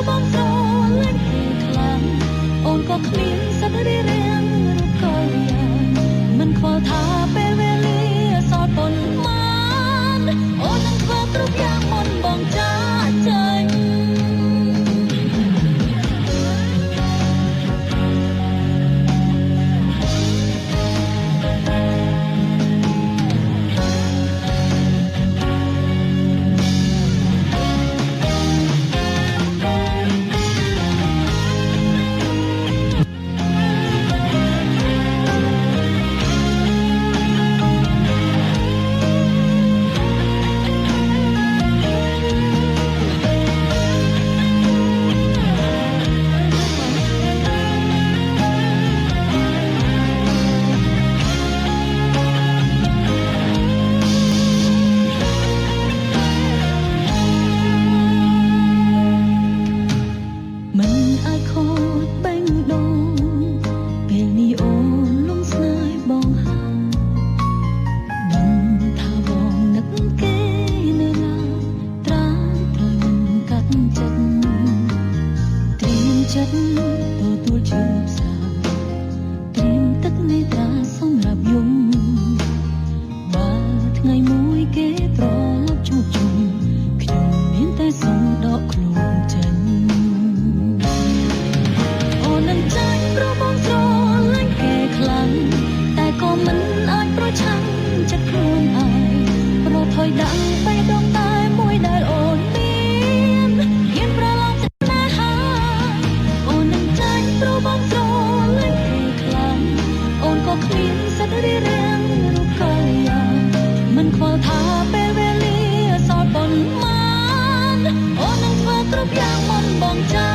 បងស្រលាញ់គេខ្លាំងអូនក៏គ្មានសត្វរារាំងរូបក៏យ៉ាងមិនខ្វល់ថាពេលវេលាសល់ប៉ុន្មានអូននឹងធ្វើគ្រប់យ៉ាងមុនបងចាចេញចិត្តទទួលជឿផ្សាត្រៀមទឹកមេត្រាសម្រាប់យំបើថ្ងៃមួយគេប្រឡប់ជួបជុំខ្ញុំមានតែសូមដកខ្លួនចេញអូននឹងចាញ់ព្រោះបងស្រលាញ់គេខ្លាំងតែក៏មិនអាចប្រឆាំងចិត្តខ្លួនឯងព្រោះថយដាក់បេះដូងតែមួយដែលអូនមានហ៊ានប្រឡំបងស្រលាញ់គេខ្លាំងអូនក៏គ្មានសត្វរារាំងរូបក៏យ៉ាងមិនខ្វល់ថាពេលវេលាសល់ប៉ុន្មានអូននឹងធ្វើគ្រប់យ៉ាងមុនបងចា